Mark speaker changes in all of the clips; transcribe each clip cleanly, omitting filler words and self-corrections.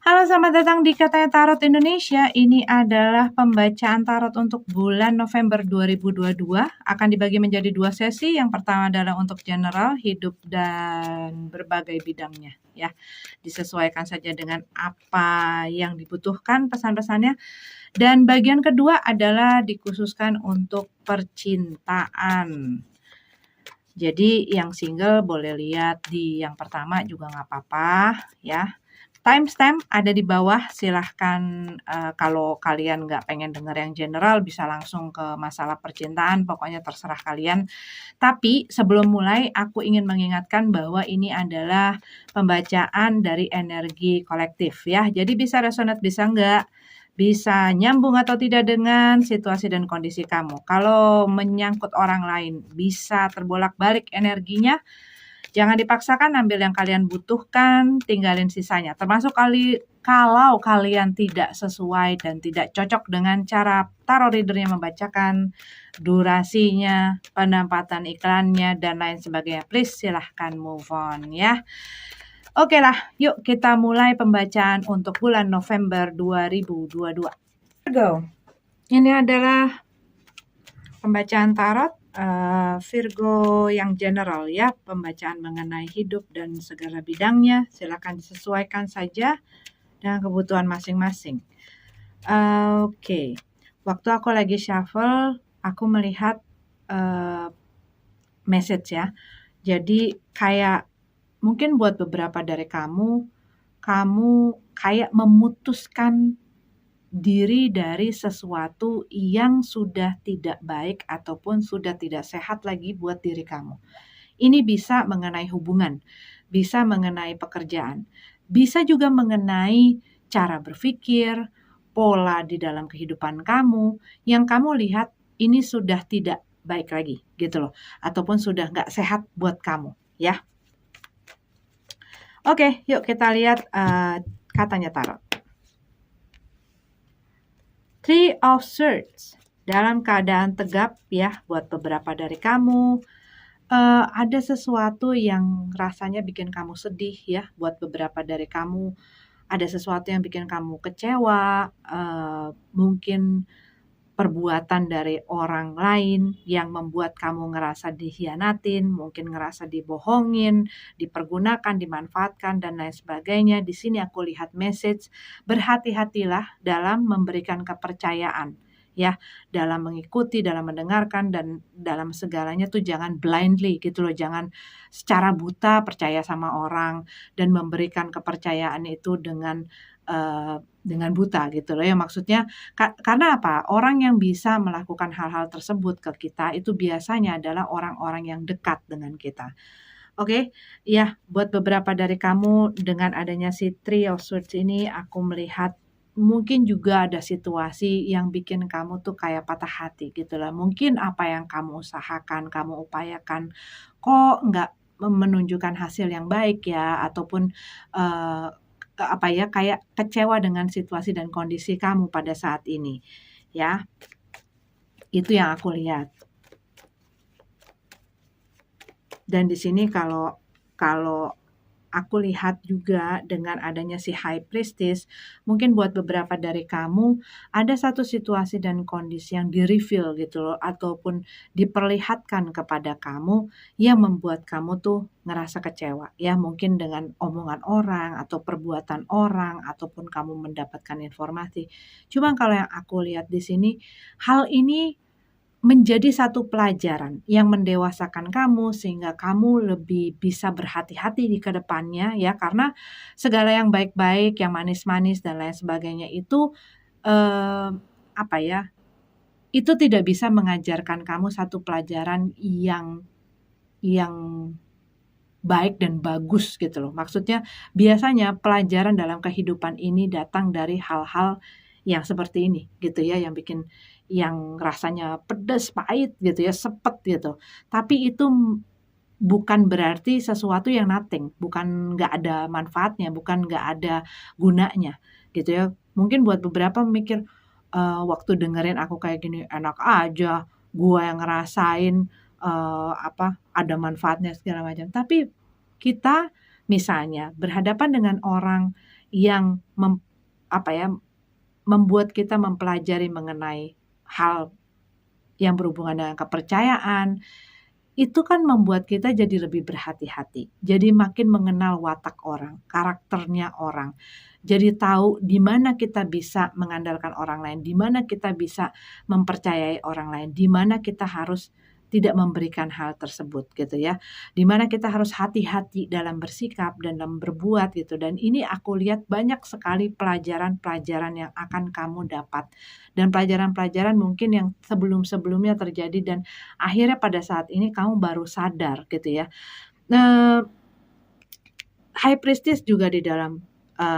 Speaker 1: Halo, selamat datang di Katanya Tarot Indonesia. Ini adalah pembacaan tarot untuk bulan November 2022. Akan dibagi menjadi 2 sesi. Yang pertama adalah untuk general, hidup, dan berbagai bidangnya. Ya, disesuaikan saja dengan apa yang dibutuhkan pesan-pesannya. Dan bagian kedua adalah dikhususkan untuk percintaan. Jadi yang single boleh lihat di yang pertama juga nggak apa-apa ya. Timestamp ada di bawah, silahkan kalau kalian nggak pengen denger yang general bisa langsung ke masalah percintaan, pokoknya terserah kalian. Tapi sebelum mulai aku ingin mengingatkan bahwa ini adalah pembacaan dari energi kolektif ya. Jadi bisa resonate bisa enggak, bisa nyambung atau tidak dengan situasi dan kondisi kamu. Kalau menyangkut orang lain bisa terbolak-balik energinya. Jangan dipaksakan, ambil yang kalian butuhkan, tinggalin sisanya. Termasuk kalau kalian tidak sesuai dan tidak cocok dengan cara tarot readernya membacakan, durasinya, penempatan iklannya, dan lain sebagainya. Please silahkan move on ya. Oke lah, yuk kita mulai pembacaan untuk bulan November 2022. Go. Ini adalah pembacaan tarot Virgo yang general ya, pembacaan mengenai hidup dan segala bidangnya. Silakan disesuaikan saja dengan kebutuhan masing-masing. Oke. Waktu aku lagi shuffle, aku melihat message ya. Jadi kayak mungkin buat beberapa dari kamu kayak memutuskan diri dari sesuatu yang sudah tidak baik ataupun sudah tidak sehat lagi buat diri kamu. Ini bisa mengenai hubungan, bisa mengenai pekerjaan, bisa juga mengenai cara berpikir, pola di dalam kehidupan kamu, yang kamu lihat ini sudah tidak baik lagi gitu loh, ataupun sudah nggak sehat buat kamu ya. Oke, yuk kita lihat katanya tarot. Three of Swords, dalam keadaan tegap ya buat beberapa dari kamu. Ada sesuatu yang rasanya bikin kamu sedih ya buat beberapa dari kamu. Ada sesuatu yang bikin kamu kecewa, mungkin perbuatan dari orang lain yang membuat kamu ngerasa dikhianatin, mungkin ngerasa dibohongin, dipergunakan, dimanfaatkan, dan lain sebagainya. Di sini aku lihat message, berhati-hatilah dalam memberikan kepercayaan. Ya, dalam mengikuti, dalam mendengarkan, dan dalam segalanya tuh jangan blindly gitu loh, jangan secara buta percaya sama orang dan memberikan kepercayaan itu dengan buta gitu loh ya, maksudnya karena apa? Orang yang bisa melakukan hal-hal tersebut ke kita itu biasanya adalah orang-orang yang dekat dengan kita. Oke, ya buat beberapa dari kamu dengan adanya si Three of Swords ini aku melihat mungkin juga ada situasi yang bikin kamu tuh kayak patah hati gitu lah. Mungkin apa yang kamu usahakan, kamu upayakan kok nggak menunjukkan hasil yang baik ya, ataupun kayak kecewa dengan situasi dan kondisi kamu pada saat ini ya. Itu yang aku lihat. Dan di sini kalau aku lihat juga dengan adanya si High Priestess, mungkin buat beberapa dari kamu ada satu situasi dan kondisi yang di-reveal gitu loh, ataupun diperlihatkan kepada kamu yang membuat kamu tuh ngerasa kecewa ya, mungkin dengan omongan orang atau perbuatan orang ataupun kamu mendapatkan informasi. Cuma kalau yang aku lihat di sini, hal ini menjadi satu pelajaran yang mendewasakan kamu sehingga kamu lebih bisa berhati-hati di kedepannya ya, karena segala yang baik-baik, yang manis-manis dan lain sebagainya itu itu tidak bisa mengajarkan kamu satu pelajaran yang baik dan bagus gitu loh. Maksudnya biasanya pelajaran dalam kehidupan ini datang dari hal-hal yang seperti ini gitu ya, yang rasanya pedas, pahit gitu ya, sepet gitu. Tapi itu bukan berarti sesuatu yang nothing, bukan nggak ada manfaatnya, bukan nggak ada gunanya gitu ya. Mungkin buat beberapa mikir, waktu dengerin aku kayak gini, enak aja, gua yang ngerasain, ada manfaatnya segala macam. Tapi kita misalnya berhadapan dengan orang yang membuat kita mempelajari mengenai hal yang berhubungan dengan kepercayaan, itu kan membuat kita jadi lebih berhati-hati. Jadi makin mengenal watak orang, karakternya orang. Jadi tahu di mana kita bisa mengandalkan orang lain, di mana kita bisa mempercayai orang lain, di mana kita harus tidak memberikan hal tersebut gitu ya. Di mana kita harus hati-hati dalam bersikap dan dalam berbuat gitu. Dan ini aku lihat banyak sekali pelajaran-pelajaran yang akan kamu dapat. Dan pelajaran-pelajaran mungkin yang sebelum-sebelumnya terjadi dan akhirnya pada saat ini kamu baru sadar gitu ya. High Priestess juga di dalam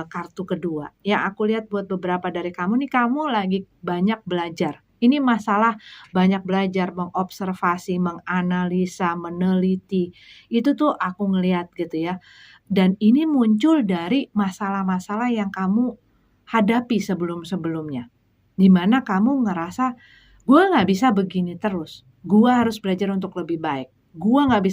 Speaker 1: kartu kedua. Yang aku lihat buat beberapa dari kamu nih, kamu lagi banyak belajar. Ini masalah banyak belajar, mengobservasi, menganalisa, meneliti. Itu tuh aku ngelihat gitu ya. Dan ini muncul dari masalah-masalah yang kamu hadapi sebelum-sebelumnya. Dimana kamu ngerasa, gue gak bisa begini terus. Gue harus belajar untuk lebih baik. Gue gak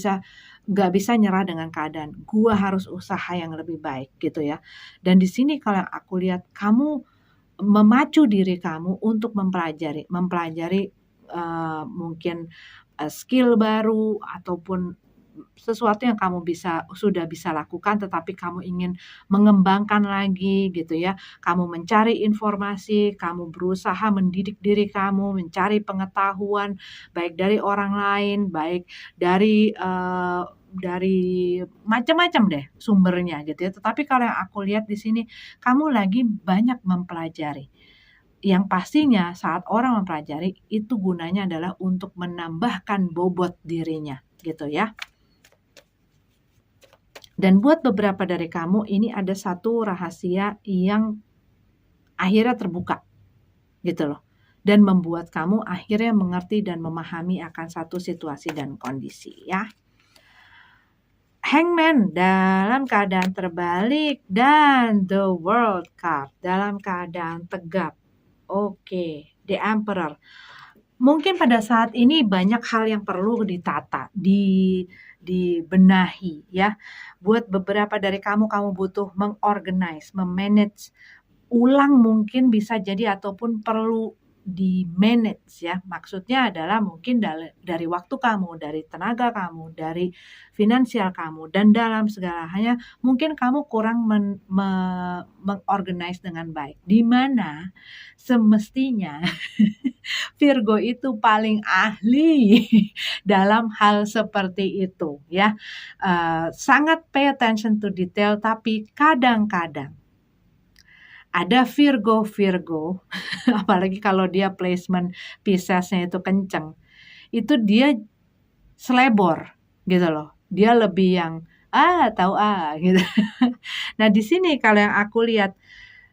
Speaker 1: bisa nyerah dengan keadaan. Gue harus usaha yang lebih baik gitu ya. Dan di sini kalau aku lihat kamu memacu diri kamu untuk mempelajari mungkin skill baru ataupun sesuatu yang kamu sudah bisa lakukan tetapi kamu ingin mengembangkan lagi gitu ya. Kamu mencari informasi, kamu berusaha mendidik diri kamu, mencari pengetahuan baik dari orang lain, baik dari macam-macam deh sumbernya gitu ya. Tetapi kalau yang aku lihat di sini, kamu lagi banyak mempelajari. Yang pastinya saat orang mempelajari itu gunanya adalah untuk menambahkan bobot dirinya gitu ya. Dan buat beberapa dari kamu ini ada satu rahasia yang akhirnya terbuka gitu loh. Dan membuat kamu akhirnya mengerti dan memahami akan satu situasi dan kondisi ya. Hangman dalam keadaan terbalik dan The World Card dalam keadaan tegap. Oke, The Emperor. Mungkin pada saat ini banyak hal yang perlu ditata, dibenahi ya. Buat beberapa dari kamu butuh mengorganize, memanage ulang mungkin bisa jadi ataupun perlu di-manage ya. Maksudnya adalah mungkin dari waktu kamu, dari tenaga kamu, dari finansial kamu, dan dalam segala halnya mungkin kamu kurang mengorganize dengan baik. Di mana semestinya Virgo itu paling ahli dalam hal seperti itu ya. Sangat pay attention to detail, tapi kadang-kadang ada Virgo, apalagi kalau dia placement Piscesnya itu kenceng, itu dia selebor gitu loh. Dia lebih yang tahu gitu. Nah di sini kalau yang aku lihat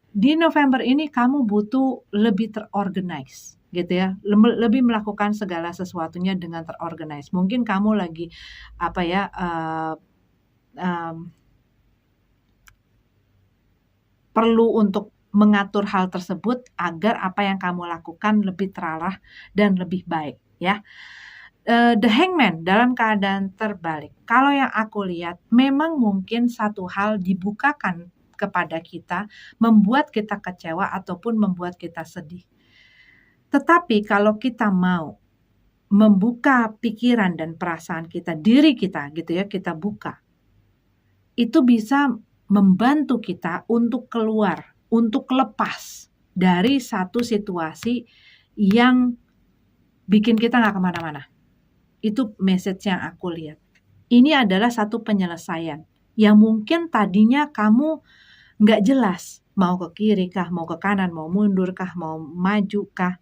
Speaker 1: di November ini kamu butuh lebih terorganize gitu ya, lebih melakukan segala sesuatunya dengan terorganize. Mungkin kamu lagi perlu untuk mengatur hal tersebut agar apa yang kamu lakukan lebih terarah dan lebih baik ya. The Hangman dalam keadaan terbalik. Kalau yang aku lihat memang mungkin satu hal dibukakan kepada kita, membuat kita kecewa ataupun membuat kita sedih. Tetapi kalau kita mau membuka pikiran dan perasaan kita, diri kita gitu ya, kita buka, itu bisa membantu kita untuk keluar, untuk lepas dari satu situasi yang bikin kita gak kemana-mana. Itu message yang aku lihat. Ini adalah satu penyelesaian yang mungkin tadinya kamu gak jelas, mau ke kiri kah, mau ke kanan, mau mundur kah, mau maju kah,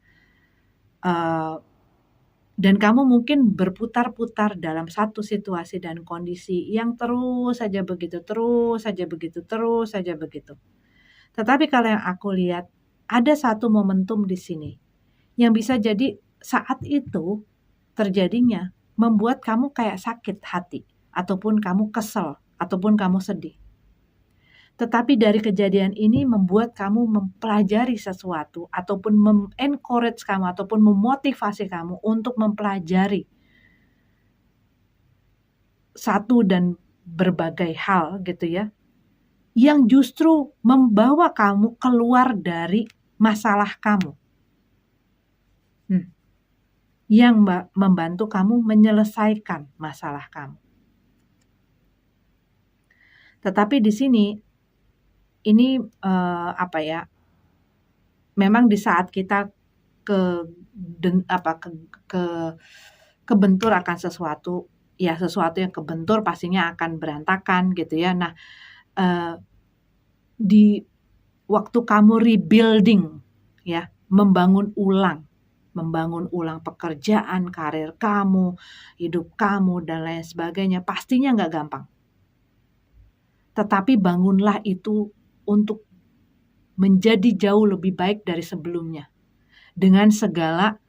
Speaker 1: dan kamu mungkin berputar-putar dalam satu situasi dan kondisi yang terus saja begitu. Tetapi kalau yang aku lihat, ada satu momentum di sini yang bisa jadi saat itu terjadinya membuat kamu kayak sakit hati, ataupun kamu kesel, ataupun kamu sedih. Tetapi dari kejadian ini membuat kamu mempelajari sesuatu ataupun encourage kamu ataupun memotivasi kamu untuk mempelajari satu dan berbagai hal gitu ya, yang justru membawa kamu keluar dari masalah kamu. Yang membantu kamu menyelesaikan masalah kamu. Tetapi di sini ini memang di saat kita kebentur akan sesuatu, ya sesuatu yang kebentur pastinya akan berantakan gitu ya. Nah, di waktu kamu rebuilding ya, membangun ulang pekerjaan, karir kamu, hidup kamu dan lain sebagainya, pastinya nggak gampang. Tetapi bangunlah itu untuk menjadi jauh lebih baik dari sebelumnya. Dengan segala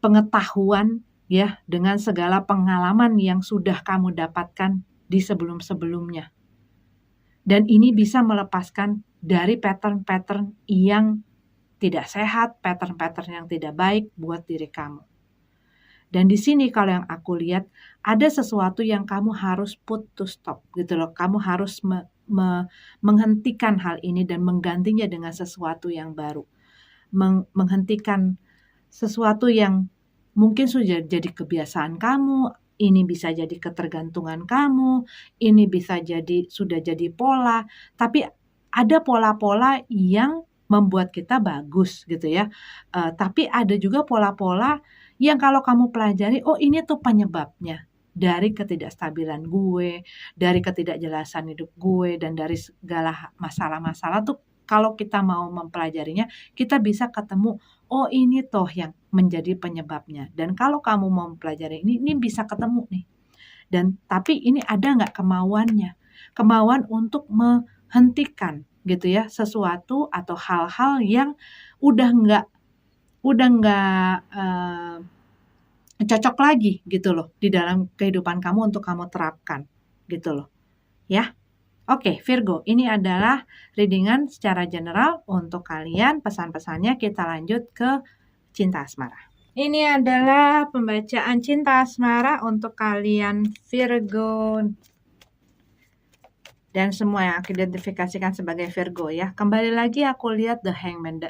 Speaker 1: pengetahuan ya, dengan segala pengalaman yang sudah kamu dapatkan di sebelum-sebelumnya. Dan ini bisa melepaskan dari pattern-pattern yang tidak sehat, pattern-pattern yang tidak baik buat diri kamu. Dan di sini kalau yang aku lihat, ada sesuatu yang kamu harus put to stop gitu loh. Kamu harus menghentikan hal ini dan menggantinya dengan sesuatu yang baru. Menghentikan sesuatu yang mungkin sudah jadi kebiasaan kamu, ini bisa jadi ketergantungan kamu, ini bisa sudah jadi pola, tapi ada pola-pola yang membuat kita bagus gitu ya. Tapi ada juga pola-pola yang kalau kamu pelajari, oh ini tuh penyebabnya dari ketidakstabilan gue, dari ketidakjelasan hidup gue, dan dari segala masalah-masalah tuh kalau kita mau mempelajarinya, kita bisa ketemu, oh ini toh yang menjadi penyebabnya. Dan kalau kamu mau mempelajari ini bisa ketemu nih. Tapi ini ada nggak kemauannya? Kemauan untuk menghentikan gitu ya sesuatu atau hal-hal yang udah nggak cocok lagi gitu loh di dalam kehidupan kamu untuk kamu terapkan gitu loh ya. Oke, Virgo, ini adalah readingan secara general untuk kalian. Pesan-pesannya kita lanjut ke cinta asmara. Ini adalah pembacaan cinta asmara untuk kalian Virgo dan semua yang aku identifikasikan sebagai Virgo ya. Kembali lagi aku lihat The Hangman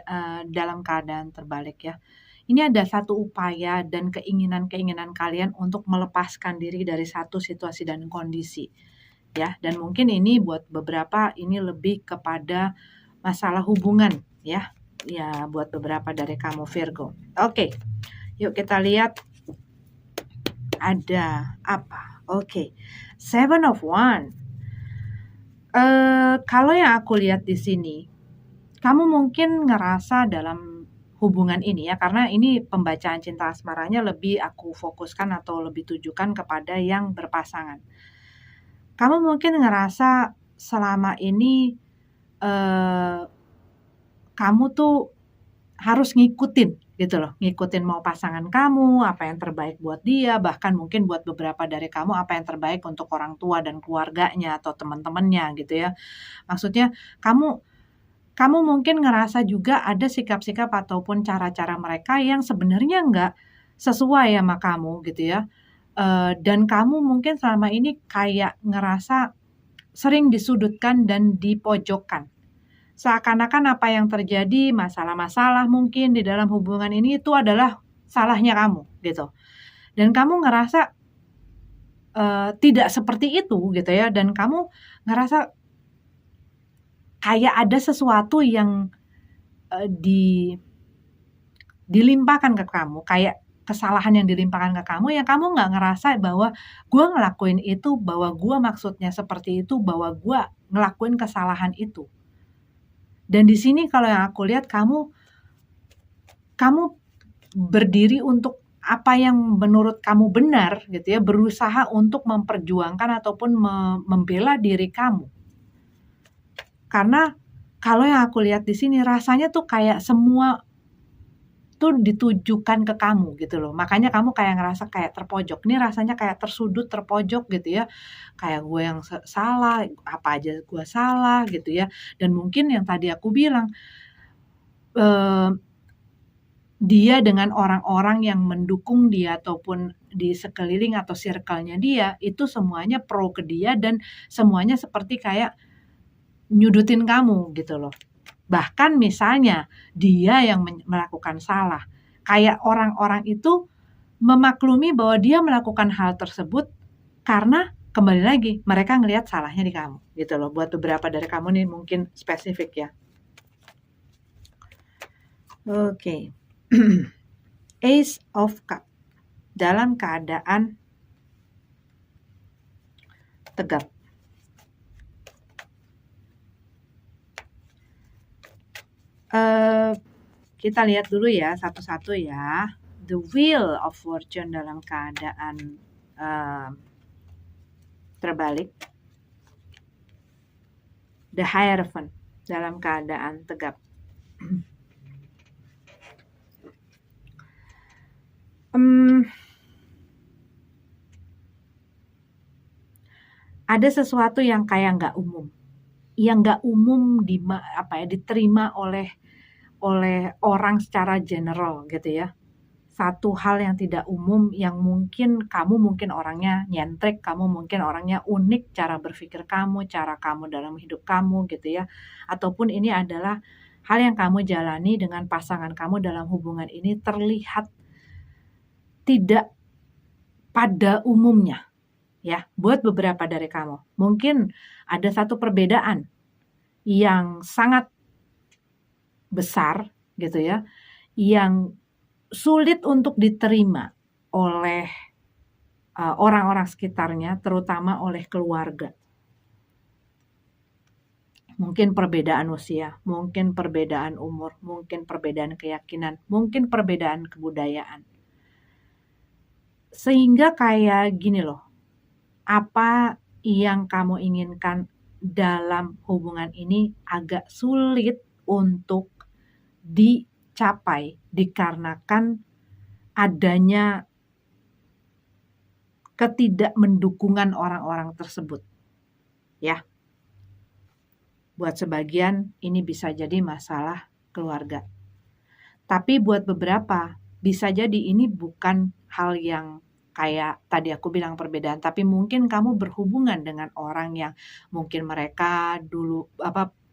Speaker 1: dalam keadaan terbalik ya. Ini ada satu upaya dan keinginan-keinginan kalian untuk melepaskan diri dari satu situasi dan kondisi ya. Dan mungkin ini buat beberapa ini lebih kepada masalah hubungan ya. Ya buat beberapa dari kamu Virgo. Oke, yuk kita lihat ada apa. Oke, Seven of Wands. Kalau yang aku lihat di sini, kamu mungkin ngerasa dalam hubungan ini ya, karena ini pembacaan cinta asmaranya lebih aku fokuskan atau lebih tujukan kepada yang berpasangan. Kamu mungkin ngerasa selama ini kamu tuh harus ngikutin gitu loh, ngikutin mau pasangan kamu, apa yang terbaik buat dia, bahkan mungkin buat beberapa dari kamu apa yang terbaik untuk orang tua dan keluarganya atau teman-temannya gitu ya. Maksudnya kamu mungkin ngerasa juga ada sikap-sikap ataupun cara-cara mereka yang sebenarnya nggak sesuai sama kamu gitu ya. Dan kamu mungkin selama ini kayak ngerasa sering disudutkan dan dipojokkan. Seakan-akan apa yang terjadi, masalah-masalah mungkin di dalam hubungan ini itu adalah salahnya kamu gitu. Dan kamu ngerasa tidak seperti itu gitu ya. Dan kamu ngerasa kayak ada sesuatu yang dilimpahkan ke kamu, kayak kesalahan yang dilimpahkan ke kamu yang kamu nggak ngerasa bahwa gue ngelakuin itu, bahwa gue maksudnya seperti itu, bahwa gue ngelakuin kesalahan itu. Dan di sini kalau yang aku lihat kamu berdiri untuk apa yang menurut kamu benar gitu ya, berusaha untuk memperjuangkan ataupun membela diri kamu. Karena kalau yang aku lihat di sini rasanya tuh kayak semua tuh ditujukan ke kamu gitu loh. Makanya kamu kayak ngerasa kayak terpojok. Ini rasanya kayak tersudut, terpojok gitu ya. Kayak gue yang salah, apa aja gue salah gitu ya. Dan mungkin yang tadi aku bilang, dia dengan orang-orang yang mendukung dia ataupun di sekeliling atau circle-nya dia, itu semuanya pro ke dia dan semuanya seperti kayak nyudutin kamu gitu loh. Bahkan misalnya dia yang melakukan salah. Kayak orang-orang itu memaklumi bahwa dia melakukan hal tersebut karena kembali lagi mereka ngelihat salahnya di kamu gitu loh. Buat beberapa dari kamu nih mungkin spesifik ya. Oke. Ace of Cup dalam keadaan tegap. Kita lihat dulu ya satu-satu ya. The Wheel of Fortune dalam keadaan terbalik. The Hierophant dalam keadaan tegap. Ada sesuatu yang kayak nggak umum, yang nggak umum diterima oleh orang secara general gitu ya. Satu hal yang tidak umum yang mungkin kamu orangnya nyentrik, kamu mungkin orangnya unik cara berpikir kamu, cara kamu dalam hidup kamu gitu ya. Ataupun ini adalah hal yang kamu jalani dengan pasangan kamu dalam hubungan ini terlihat tidak pada umumnya. Ya, buat beberapa dari kamu. Mungkin ada satu perbedaan yang sangat besar gitu ya, yang sulit untuk diterima oleh orang-orang sekitarnya, terutama oleh keluarga. Mungkin perbedaan usia, mungkin perbedaan umur, mungkin perbedaan keyakinan, mungkin perbedaan kebudayaan. Sehingga kayak gini loh, apa yang kamu inginkan dalam hubungan ini agak sulit untuk dicapai dikarenakan adanya ketidakmendukungan orang-orang tersebut. Ya. Buat sebagian ini bisa jadi masalah keluarga. Tapi buat beberapa bisa jadi ini bukan hal yang kayak tadi aku bilang perbedaan, tapi mungkin kamu berhubungan dengan orang yang mungkin mereka dulu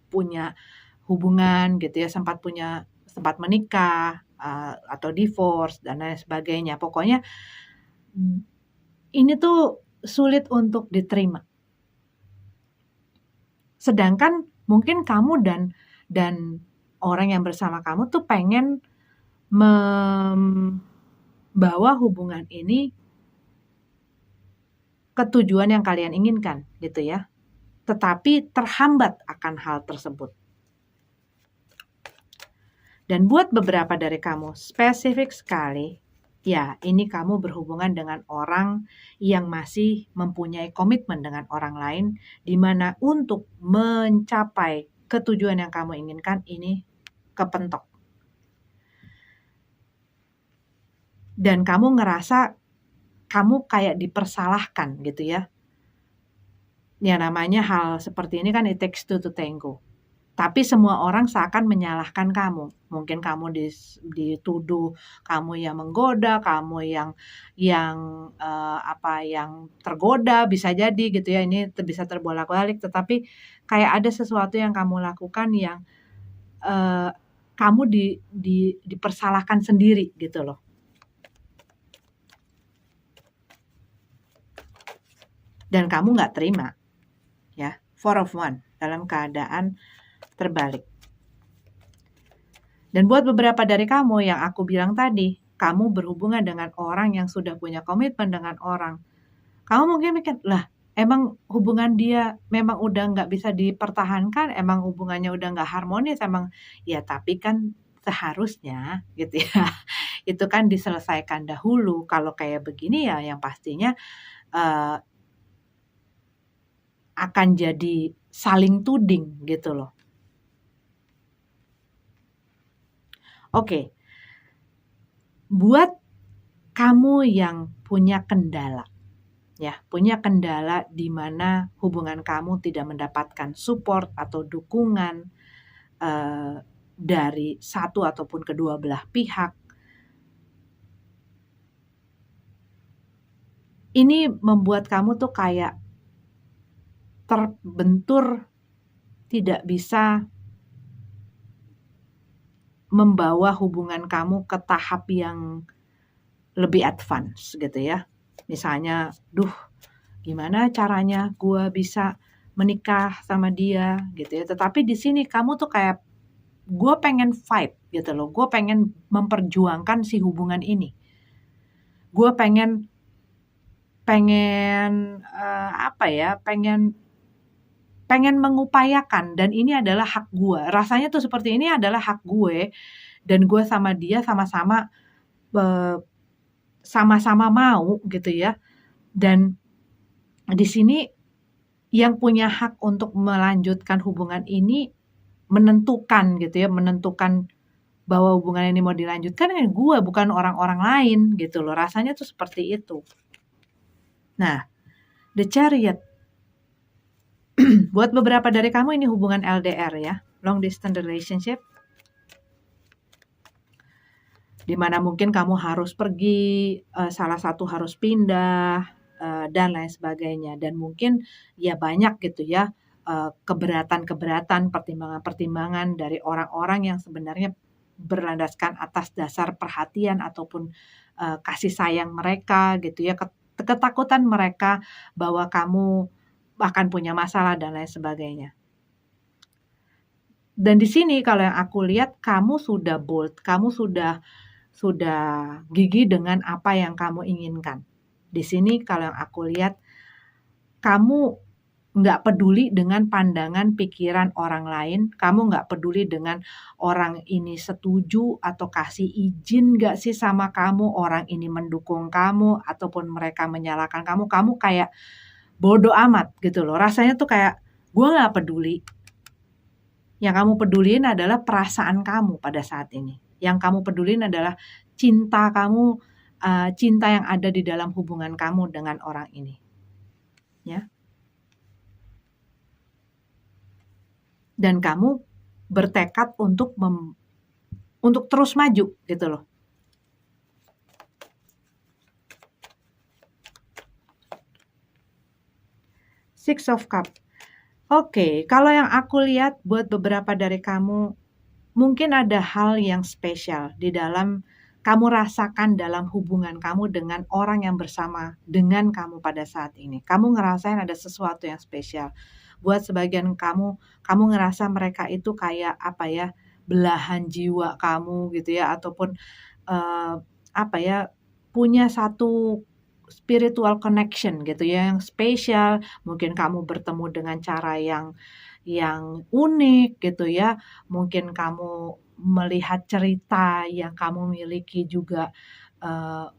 Speaker 1: punya hubungan gitu ya, sempat menikah atau divorce dan lain sebagainya. Pokoknya ini tuh sulit untuk diterima. Sedangkan mungkin kamu dan orang yang bersama kamu tuh pengen membawa hubungan ini ke tujuan yang kalian inginkan gitu ya. Tetapi terhambat akan hal tersebut. Dan buat beberapa dari kamu, spesifik sekali, ya ini kamu berhubungan dengan orang yang masih mempunyai komitmen dengan orang lain, di mana untuk mencapai ketujuan yang kamu inginkan ini kepentok. Dan kamu ngerasa kamu kayak dipersalahkan gitu ya. Ya namanya hal seperti ini kan it takes two to tango. Tapi semua orang seakan menyalahkan kamu. Mungkin kamu dituduh kamu yang menggoda, kamu yang tergoda, bisa jadi gitu ya. Ini bisa terbolak-balik, tetapi kayak ada sesuatu yang kamu lakukan yang kamu dipersalahkan sendiri gitu loh. Dan kamu nggak terima, ya. 4 of Wands dalam keadaan terbalik. Dan buat beberapa dari kamu yang aku bilang tadi, kamu berhubungan dengan orang yang sudah punya komitmen dengan orang. Kamu mungkin mikir, lah emang hubungan dia memang udah nggak bisa dipertahankan, emang hubungannya udah nggak harmonis, emang ya tapi kan seharusnya gitu ya, itu kan diselesaikan dahulu. Kalau kayak begini ya yang pastinya akan jadi saling tuding gitu loh. Oke. Buat kamu yang punya kendala, ya, punya kendala di mana hubungan kamu tidak mendapatkan support atau dukungan dari satu ataupun kedua belah pihak. Ini membuat kamu tuh kayak terbentur tidak bisa membawa hubungan kamu ke tahap yang lebih advance gitu ya. Misalnya, gimana caranya gue bisa menikah sama dia gitu ya. Tetapi di sini kamu tuh kayak, gue pengen fight gitu loh. Gue pengen memperjuangkan si hubungan ini. Gue pengen pengen mengupayakan, dan ini adalah hak gue. Rasanya tuh seperti ini adalah hak gue, dan gue sama dia sama-sama sama-sama mau gitu ya. Dan di sini yang punya hak untuk melanjutkan hubungan ini menentukan gitu ya, menentukan bahwa hubungan ini mau dilanjutkan kan gue, bukan orang-orang lain gitu loh. Rasanya tuh seperti itu. Nah, The Chariot. Buat beberapa dari kamu ini hubungan LDR ya, long distance relationship. Dimana mungkin kamu harus pergi, salah satu harus pindah, dan lain sebagainya. Dan mungkin ya banyak gitu ya, keberatan-keberatan, pertimbangan-pertimbangan dari orang-orang yang sebenarnya berlandaskan atas dasar perhatian ataupun kasih sayang mereka gitu ya, ketakutan mereka bahwa kamu akan punya masalah dan lain sebagainya. Dan di sini kalau yang aku lihat, kamu sudah bold, kamu sudah gigih dengan apa yang kamu inginkan. Di sini kalau yang aku lihat, kamu nggak peduli dengan pandangan pikiran orang lain, kamu nggak peduli dengan orang ini setuju atau kasih izin nggak sih sama kamu, orang ini mendukung kamu ataupun mereka menyalahkan kamu, kamu kayak bodoh amat gitu loh. Rasanya tuh kayak, gue nggak peduli. Yang kamu pedulin adalah perasaan kamu pada saat ini. Yang kamu pedulin adalah cinta kamu, cinta yang ada di dalam hubungan kamu dengan orang ini. Ya. Dan kamu bertekad untuk terus maju gitu loh. Six of Cups. Oke, kalau yang aku lihat buat beberapa dari kamu, mungkin ada hal yang spesial di dalam kamu rasakan dalam hubungan kamu dengan orang yang bersama dengan kamu pada saat ini. Kamu ngerasain ada sesuatu yang spesial. Buat sebagian kamu ngerasa mereka itu kayak belahan jiwa kamu gitu ya, ataupun punya satu spiritual connection gitu ya, yang spesial. Mungkin kamu bertemu dengan cara yang unik gitu ya. Mungkin kamu melihat cerita yang kamu miliki juga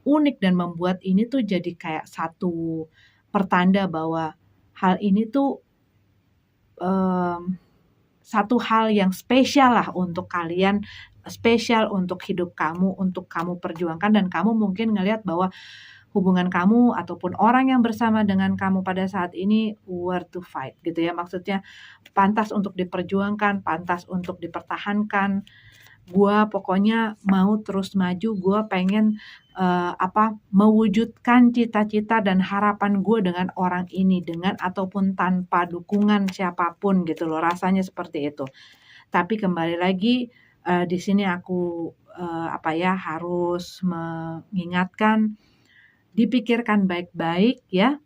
Speaker 1: unik, dan membuat ini tuh jadi kayak satu pertanda bahwa hal ini tuh satu hal yang spesial lah untuk kalian, spesial untuk hidup kamu, untuk kamu perjuangkan. Dan kamu mungkin ngelihat bahwa hubungan kamu ataupun orang yang bersama dengan kamu pada saat ini worth to fight gitu ya. Maksudnya pantas untuk diperjuangkan, pantas untuk dipertahankan. Gua pokoknya mau terus maju, gua pengen mewujudkan cita-cita dan harapan gue dengan orang ini, dengan ataupun tanpa dukungan siapapun gitu loh. Rasanya seperti itu. Tapi kembali lagi, di sini aku harus mengingatkan, dipikirkan baik-baik ya,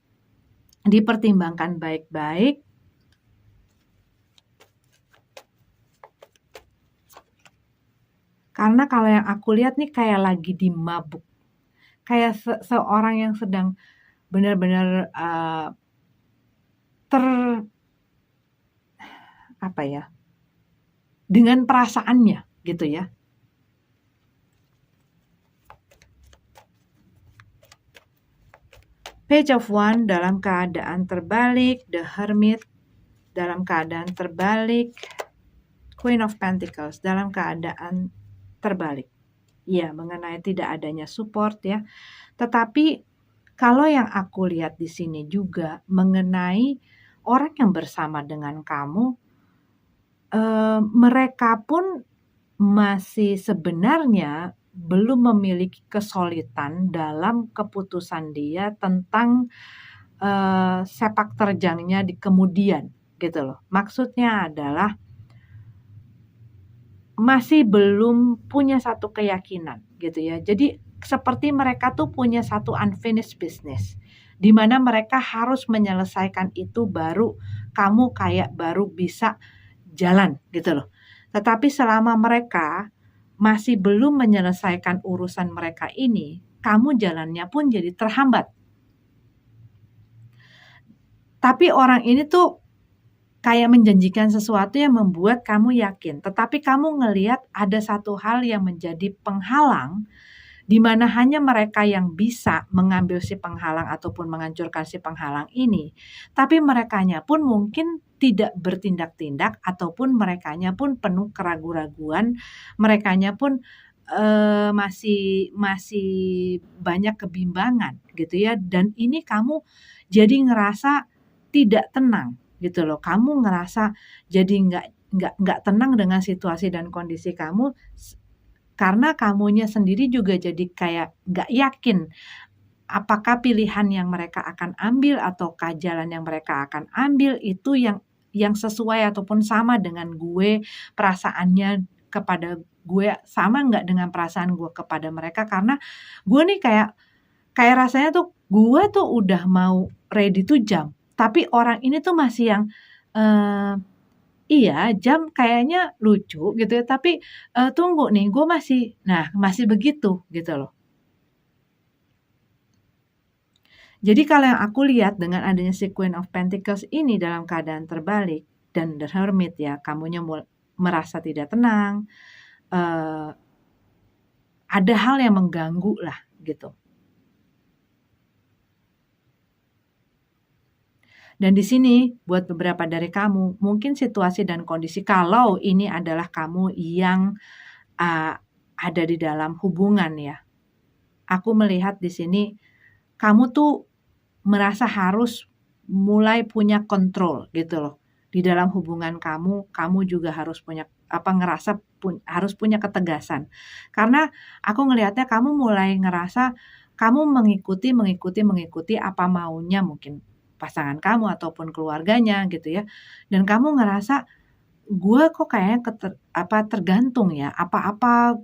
Speaker 1: dipertimbangkan baik-baik. Karena kalau yang aku lihat nih kayak lagi dimabuk. Kayak seorang yang sedang benar-benar dengan perasaannya gitu ya. Page of Wands dalam keadaan terbalik, The Hermit dalam keadaan terbalik, Queen of Pentacles dalam keadaan terbalik. Ya, mengenai tidak adanya support ya. Tetapi kalau yang aku lihat di sini juga mengenai orang yang bersama dengan kamu, mereka pun masih sebenarnya belum memiliki kesulitan dalam keputusan dia tentang sepak terjangnya di kemudian gitu loh. Maksudnya adalah masih belum punya satu keyakinan gitu ya. Jadi seperti mereka tuh punya satu unfinished business, di mana mereka harus menyelesaikan itu baru kamu kayak baru bisa jalan gitu loh. Tetapi selama mereka masih belum menyelesaikan urusan mereka ini, kamu jalannya pun jadi terhambat. Tapi orang ini tuh kayak menjanjikan sesuatu yang membuat kamu yakin, tetapi kamu ngelihat ada satu hal yang menjadi penghalang, di mana hanya mereka yang bisa mengambil si penghalang ataupun menghancurkan si penghalang ini. Tapi merekanya pun mungkin tidak bertindak-tindak ataupun merekanya pun penuh keraguan-raguan, merekanya pun masih masih banyak kebimbangan gitu ya. Dan ini kamu jadi ngerasa tidak tenang gitu loh. Kamu ngerasa jadi nggak tenang dengan situasi dan kondisi kamu karena kamunya sendiri juga jadi kayak nggak yakin apakah pilihan yang mereka akan ambil ataukah jalan yang mereka akan ambil itu yang sesuai ataupun sama dengan gue, perasaannya kepada gue sama nggak dengan perasaan gue kepada mereka. Karena gue nih kayak rasanya tuh gue tuh udah mau ready to jump, tapi orang ini tuh masih yang iya jam kayaknya lucu gitu ya, tapi tunggu nih gue masih begitu gitu loh. Jadi kalau yang aku lihat dengan adanya si Queen of Pentacles ini dalam keadaan terbalik dan The Hermit ya, kamunya merasa tidak tenang, ada hal yang mengganggu lah gitu. Dan di sini buat beberapa dari kamu, mungkin situasi dan kondisi kalau ini adalah kamu yang ada di dalam hubungan ya. Aku melihat di sini kamu tuh merasa harus mulai punya kontrol gitu loh. Di dalam hubungan kamu juga harus punya ngerasa harus punya ketegasan. Karena aku ngelihatnya kamu mulai ngerasa kamu mengikuti apa maunya mungkin pasangan kamu ataupun keluarganya gitu ya. Dan kamu ngerasa gue kok kayaknya tergantung ya, apa-apa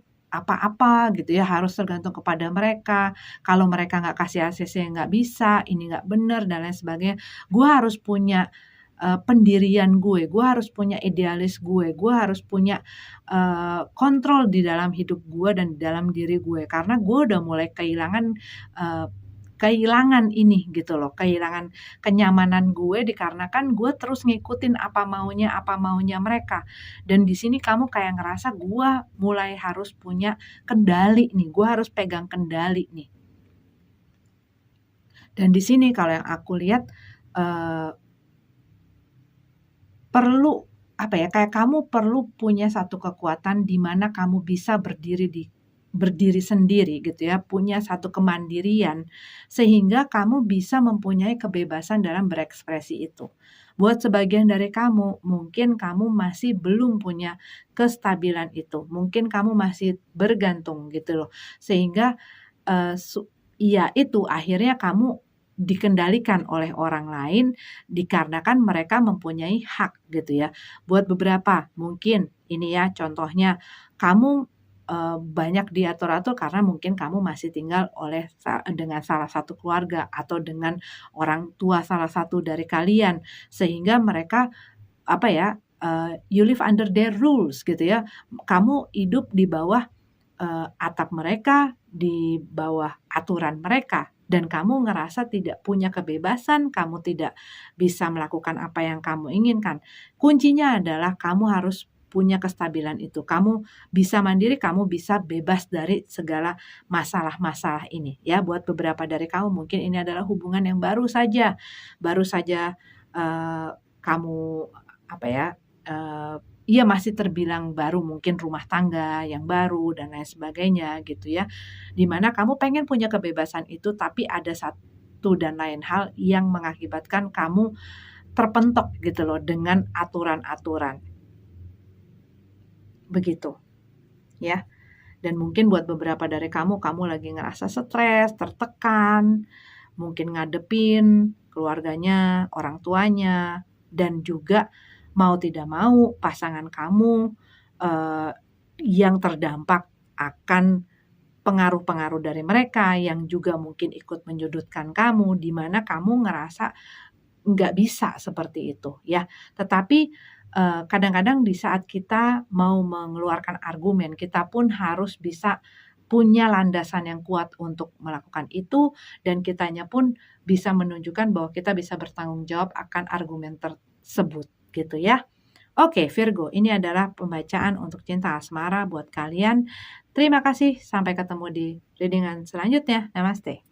Speaker 1: gitu ya harus tergantung kepada mereka. Kalau mereka nggak kasih ACC nggak bisa, ini nggak bener dan lain sebagainya. Gue harus punya pendirian gue harus punya idealis gue harus punya kontrol di dalam hidup gue dan di dalam diri gue. Karena gue udah mulai kehilangan ini gitu loh, kehilangan kenyamanan gue dikarenakan gue terus ngikutin apa maunya mereka. Dan di sini kamu kayak ngerasa gue mulai harus punya kendali nih, gue harus pegang kendali nih. Dan di sini kalau yang aku lihat perlu kayak kamu perlu punya satu kekuatan di mana kamu bisa berdiri sendiri gitu ya, punya satu kemandirian sehingga kamu bisa mempunyai kebebasan dalam berekspresi itu. Buat sebagian dari kamu, mungkin kamu masih belum punya kestabilan itu. Mungkin kamu masih bergantung gitu loh. Sehingga itu akhirnya kamu dikendalikan oleh orang lain dikarenakan mereka mempunyai hak gitu ya. Buat beberapa mungkin ini ya contohnya kamu banyak diatur-atur karena mungkin kamu masih tinggal dengan salah satu keluarga atau dengan orang tua salah satu dari kalian sehingga mereka you live under their rules gitu ya. Kamu hidup di bawah atap mereka, di bawah aturan mereka dan kamu ngerasa tidak punya kebebasan, kamu tidak bisa melakukan apa yang kamu inginkan. Kuncinya adalah kamu harus punya kestabilan itu. Kamu bisa mandiri, kamu bisa bebas dari segala masalah-masalah ini. Ya, buat beberapa dari kamu mungkin ini adalah hubungan yang baru saja kamu masih terbilang baru, mungkin rumah tangga yang baru dan lain sebagainya gitu ya. Dimana kamu pengen punya kebebasan itu tapi ada satu dan lain hal yang mengakibatkan kamu terpentok gitu loh dengan aturan-aturan. Begitu, ya. Dan mungkin buat beberapa dari kamu lagi ngerasa stres, tertekan, mungkin ngadepin keluarganya, orang tuanya, dan juga mau tidak mau pasangan kamu yang terdampak akan pengaruh-pengaruh dari mereka yang juga mungkin ikut menyudutkan kamu, di mana kamu ngerasa nggak bisa seperti itu ya. Tetapi, kadang-kadang di saat kita mau mengeluarkan argumen, kita pun harus bisa punya landasan yang kuat untuk melakukan itu, dan kitanya pun bisa menunjukkan bahwa kita bisa bertanggung jawab akan argumen tersebut, gitu ya. Oke, Virgo, ini adalah pembacaan untuk cinta asmara buat kalian. Terima kasih, sampai ketemu di readingan selanjutnya. Namaste.